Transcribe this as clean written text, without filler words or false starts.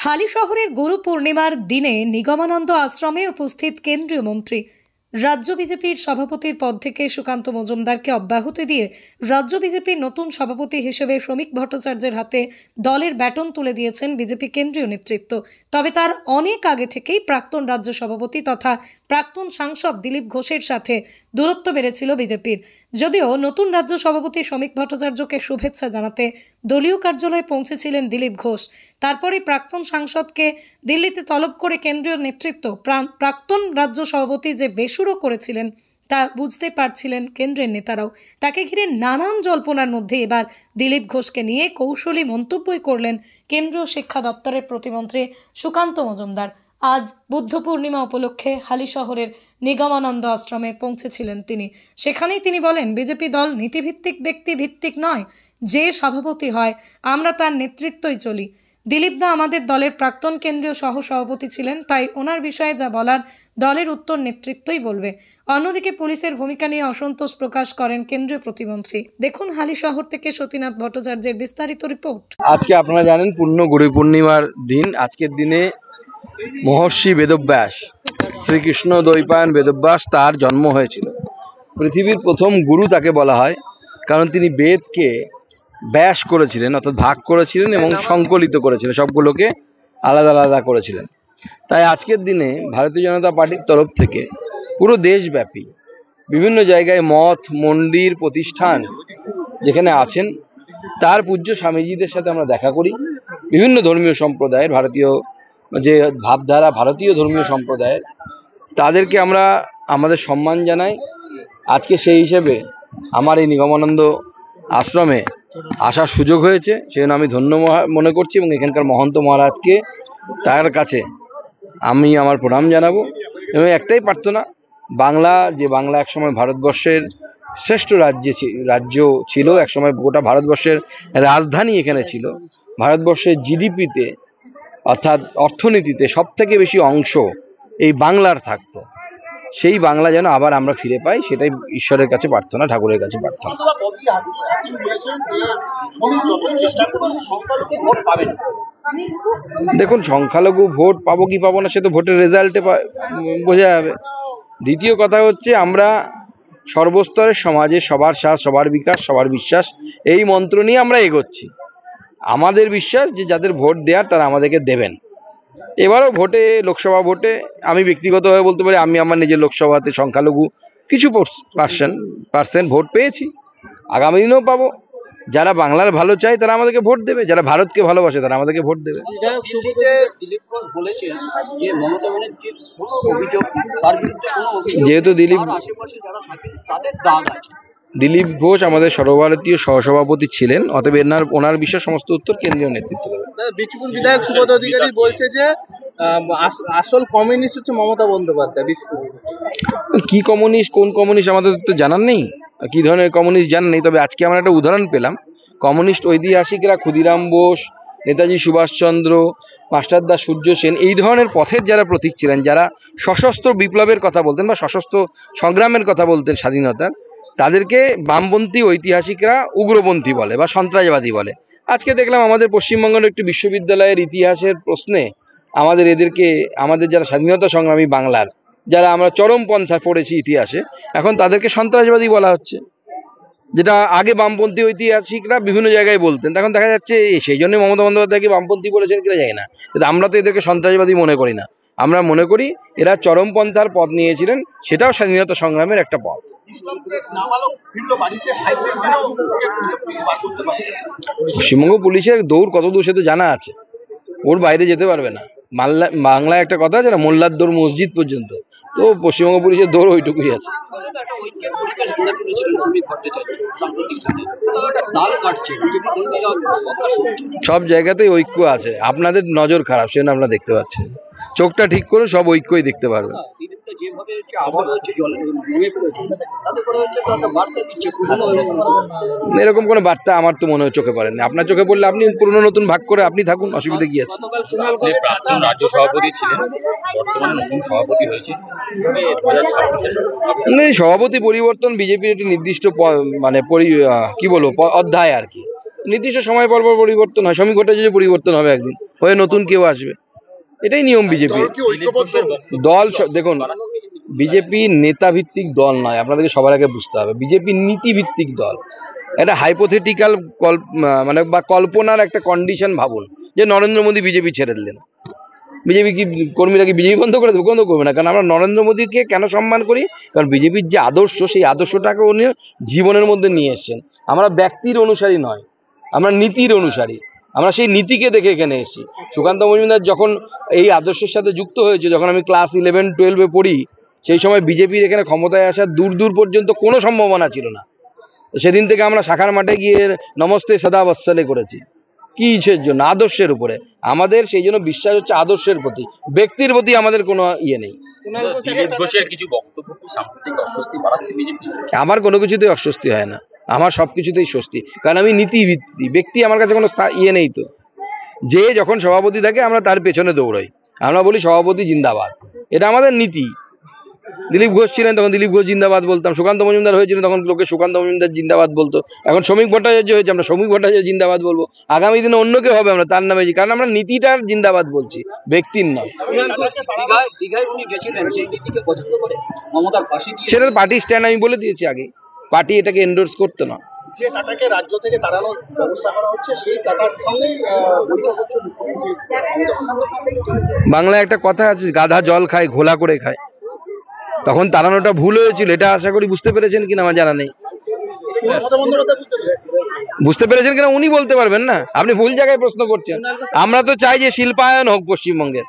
হালিশহরের গুরু পূর্ণিমার দিনে নিগমানন্দ আশ্রমে উপস্থিত কেন্দ্রীয় মন্ত্রী রাজ্য বিজেপির সভাপতির পদ থেকে সুকান্ত মজুমদারকে অব্যাহতি দিয়ে রাজ্য বিজেপির নতুন সভাপতি হিসেবে শ্রমিক ভট্টাচার্যের হাতে দলের ব্যাটন তুলে দিয়েছেন বিজেপি কেন্দ্রীয় নেতৃত্ব। তবে তার অনেক আগে থেকেই প্রাক্তন রাজ্য সভাপতি তথা প্রাক্তন সাংসদ দিলীপ ঘোষের সাথে দূরত্ব বেড়েছিল বিজেপির। যদিও নতুন রাজ্য সভাপতি শ্রমিক ভট্টাচার্যকে শুভেচ্ছা জানাতে দলীয় কার্যালয়ে পৌঁছেছিলেন দিলীপ ঘোষ, তারপরে প্রাক্তন সাংসদকে দিল্লিতে তলব করে কেন্দ্রীয় নেতৃত্ব প্রাক্তন রাজ্য সভাপতি যে বেসুরো করেছিলেন তা বুঝতে পারছিলেন কেন্দ্রের নেতারাও। তাকে ঘিরে নানান জল্পনার মধ্যে এবার দিলীপ ঘোষকে নিয়ে কৌশলী মন্তব্যই করলেন কেন্দ্রীয় শিক্ষা দপ্তরের প্রতিমন্ত্রী সুকান্ত মজুমদার। আজ বুদ্ধ পূর্ণিমা উপলক্ষে হালিশহরের নিগমানন্দ আশ্রমে পৌঁছেছিলেন তিনি। সেখানেই তিনি বলেন, বিজেপি দল নীতিভিত্তিক ব্যক্তি ভিত্তিক নয়, যে সভাপতি হয় আমরা তার নেতৃত্বই চলি। দিলীপ দা আমাদের দলের প্রাক্তন কেন্দ্রীয় সহসভাপতি ছিলেন, তাই ওনার বিষয়ে যা বলার দলের উত্তর নেতৃত্বই বলবে। অন্যদিকে পুলিশের ভূমিকা নিয়ে অসন্তোষ প্রকাশ করেন কেন্দ্রীয় প্রতিমন্ত্রী। দেখুন হালিশহর থেকে সতীনাথ ভট্টাচার্যের বিস্তারিত রিপোর্ট। আজকে আপনারা জানেন পূর্ণ গুরু পূর্ণিমার দিন। আজকের দিনে মহর্ষি বেদব্যাস, শ্রীকৃষ্ণ দ্বৈপায়ন বেদব্যাস তার জন্ম হয়েছিল। পৃথিবীর প্রথম গুরু তাকে বলা হয়, কারণ তিনি বেদকে ব্যাস করেছিলেন, অর্থাৎ ভাগ করেছিলেন এবং সংকলিত করেছিলেন, সবগুলোকে আলাদা আলাদা করেছিলেন। তাই আজকের দিনে ভারতীয় জনতা পার্টির তরফ থেকে পুরো দেশব্যাপী বিভিন্ন জায়গায় মঠ মন্দির প্রতিষ্ঠান যেখানে আছেন তার পূজ্য স্বামীজিদের সাথে আমরা দেখা করি। বিভিন্ন ধর্মীয় সম্প্রদায়ের ভারতীয় যে ভাবধারা, ভারতীয় ধর্মীয় সম্প্রদায়ের, তাদেরকে আমরা আমাদের সম্মান জানাই। আজকে সেই হিসেবে আমার এই নিগমানন্দ আশ্রমে আসার সুযোগ হয়েছে, সেজন্য আমি ধন্য মনে করছি এবং এখানকার মহন্ত মহারাজকে তার কাছে আমি আমার প্রণাম জানাবো। এবং একটাই প্রার্থনা, বাংলা একসময় ভারতবর্ষের শ্রেষ্ঠ রাজ্য ছিল, একসময় গোটা ভারতবর্ষের রাজধানী এখানে ছিল। ভারতবর্ষের জিডিপিতে অর্থাৎ অর্থনীতিতে সব থেকে বেশি অংশ এই বাংলার থাকতো। সেই বাংলা যেন আবার আমরা ফিরে পাই, সেটাই ঈশ্বরের কাছে প্রার্থনা, ঠাকুরের কাছে প্রার্থনা। দেখুন, সংখ্যালঘু ভোট পাবো কি পাবো না সে তো ভোটের রেজাল্টে বোঝা যাবে। দ্বিতীয় কথা হচ্ছে, আমরা সর্বস্তরের সমাজে সবার সাথ, সবার বিকাশ, সবার বিশ্বাস, এই মন্ত্র নিয়ে আমরা এগোচ্ছি। আমাদের বিশ্বাস যে যাদের ভোট দেওয়ার তারা আমাদেরকে দেবেন। এবারও ভোটে, লোকসভা ভোটে আমি ব্যক্তিগতভাবে বলতে পারি, আমি আমার নিজের লোকসভাতে সংখ্যালঘু কিছু পার্সেন্ট ভোট পেয়েছি, আগামী দিনেও পাবো। যারা বাংলার ভালো চায় তারা আমাদেরকে ভোট দেবে, যারা ভারতকে ভালোবাসে তারা আমাদেরকে ভোট দেবে। যেহেতু দিলীপ ঘোষ আমাদের সর্বভারতীয় সহসভাপতি ছিলেন, অতএব ওনার বিষয়ে সমস্ত উত্তর কেন্দ্রীয় নেতৃত্ব দেবে। বিজেপির বিধায়ক সুবোধ অধিকারী বলছে যে আসল কমিউনিস্ট হচ্ছে মমতা বন্দ্যোপাধ্যায়। কি কমিউনিস্ট, কোন কমিউনিস্ট আমাদের তো জানার নেই, কি ধরনের কমিউনিস্ট জানার নেই। তবে আজকে আমরা একটা উদাহরণ পেলাম, কমিউনিস্ট ঐতিহাসিকরা ক্ষুদিরাম বোস, নেতাজি সুভাষচন্দ্র, মাস্টারদা সূর্য সেন, এই ধরনের পথের যারা প্রতীক ছিলেন, যারা সশস্ত্র বিপ্লবের কথা বলতেন বা সশস্ত্র সংগ্রামের কথা বলতেন স্বাধীনতার, তাদেরকে বামপন্থী ঐতিহাসিকরা উগ্রপন্থী বলে বা সন্ত্রাসবাদী বলে। আজকে দেখলাম আমাদের পশ্চিমবঙ্গের একটি বিশ্ববিদ্যালয়ের ইতিহাসের প্রশ্নে আমাদের যারা স্বাধীনতা সংগ্রামী বাংলার, যারা আমরা চরমপন্থা পড়েছি ইতিহাসে, এখন তাদেরকে সন্ত্রাসবাদী বলা হচ্ছে, যেটা আগে বামপন্থী ঐতিহাসিকরা বিভিন্ন জায়গায় বলতেন। এখন দেখা যাচ্ছে সেই জন্য মমতা বন্দ্যোপাধ্যায়কে বামপন্থী বলেছেন কিনা জানি না, কিন্তু আমরা তো এদেরকে সন্ত্রাসবাদী মনে করি না। আমরা মনে করি এরা চরমপন্থার পথ নিয়েছিলেন, সেটাও স্বাধীনতা সংগ্রামের একটা পথ। পশ্চিমবঙ্গ পুলিশের দৌড় কত দূর সে তো জানা আছে, ওর বাইরে যেতে পারবে না। বাংলায় একটা কথা আছে না, মোল্লার দৌড় মসজিদ পর্যন্ত, তো পশ্চিমবঙ্গ পুলিশের দৌড় ওইটুকুই আছে। সব জায়গাতেই ঐক্য আছে, আপনাদের নজর খারাপ সেজন্য আপনারা দেখতে পাচ্ছেন। চোখটা ঠিক করে সব ঐক্যই দেখতে পারবেন। এরকম কোনো বার্তা আমার তো মনে হয় চোখে পড়েনি। আপনার চোখে পড়লে আপনি পুরনো নতুন ভাগ করে আপনি থাকুন, অসুবিধা কি আছে? প্রাক্তন রাজ্য সভাপতি ছিলেন, বর্তমানে নতুন সভাপতি হয়েছে। সভাপতি পরিবর্তন বিজেপির একটি নির্দিষ্ট মানে কি বলবো অধ্যায় আর কি, নির্দিষ্ট সময় পর পরিবর্তন হয়। শ্রমিক ভট্টাচার্য পরিবর্তন হবে একদিন। হয়ে নতুন কেউ আসবে, এটাই নিয়ম বিজেপি দল কি ঐক্যবদ্ধ? দল। দেখুন, বিজেপি নেতা ভিত্তিক দল নয়, আপনাদেরকে সবার আগে বুঝতে হবে। বিজেপি নীতি ভিত্তিক দল। একটা হাইপোথেটিক্যাল মানে বা কল্পনার একটা কন্ডিশন ভাবুন যে নরেন্দ্র মোদী বিজেপি ছেড়ে দিলেন, বিজেপি কি কর্মীরা কি বিজেপি বন্ধ করে দেবে? বন্ধ করবে না, কারণ আমরা নরেন্দ্র মোদীকে কেন সম্মান করি? কারণ বিজেপির যে আদর্শ, সেই আদর্শটাকে উনি জীবনের মধ্যে নিয়ে এসেছেন। আমরা ব্যক্তির অনুসারী নয়, আমরা নীতির অনুসারী। আমরা সেই নীতিকে দেখে এখানে এসেছি। সুকান্ত মজুমদার যখন এই আদর্শের সাথে যুক্ত হয়েছে, যখন আমি ক্লাস 11-12-এ পড়ি, সেই সময় বিজেপির এখানে ক্ষমতায় আসার দূর দূর পর্যন্ত কোনো সম্ভাবনা ছিল না। তো সেদিন থেকে আমরা শাখার মাঠে গিয়ে নমস্তে সদা বৎসলে করেছি। কিসের জন্য? আদর্শের উপরে। আমাদের সেই জন্য বিশ্বাস হচ্ছে আদর্শের প্রতি, ব্যক্তির প্রতি আমাদের কোনো ইয়ে নেই। দিলীপ ঘোষের কিছু বক্তব্য কি সাম্প্রতিক অস্বস্তি বাড়াচ্ছে বিজেপি? আমার কোনো কিছুতেই অস্বস্তি হয় না, আমার সব কিছুতেই স্বস্তি, কারণ আমি নীতিভিত্তিক ব্যক্তি। আমার কাছে কোনো ইয়ে নেই। তো যে যখন সভাপতি থাকে আমরা তার পেছনে দৌড়াই, আমরা বলি সভাপতি জিন্দাবাদ, এটা আমাদের নীতি। দিলীপ ঘোষ ছিলেন তখন দিলীপ ঘোষ জিন্দাবাদ বলতাম, সুকান্ত মজুমদার হয়েছিলেন তখন লোকে সুকান্ত মজুমদার জিন্দাবাদ বলতো, এখন শ্রমিক ভট্টাচার্য হয়েছে আমরা শ্রমিক ভট্টাচার্য জিন্দাবাদ বলবো, আগামী দিনে অন্য কেউ হবে আমরা তার নামে, কারণ আমরা নীতিটার জিন্দাবাদ বলছি, ব্যক্তির নয়। সেটা পার্টি স্ট্যান্ড, আমি বলে দিয়েছি আগে, পার্টি এটাকে এন্ডোর্স করতো না। যে টাটাকে রাজ্য থেকে তাড়ানোর ব্যবস্থা করা হচ্ছে, সেই টাটার সঙ্গেই বৈঠক হচ্ছে মুখ্যমন্ত্রী বাংলায় একটা কথা আছে, গাধা জল খায় ঘোলা করে খায়। তখন তাড়ানোটা ভুল হয়েছিল, এটা আশা করি বুঝতে পেরেছেন কিনা আমার জানা নেই। মমতা বন্দ্যোপাধ্যায় বুঝতে পেরেছেন কিনা উনি বলতে পারবেন না, আপনি ভুল জায়গায় প্রশ্ন করছেন। আমরা তো চাই যে শিল্পায়ন হোক পশ্চিমবঙ্গের।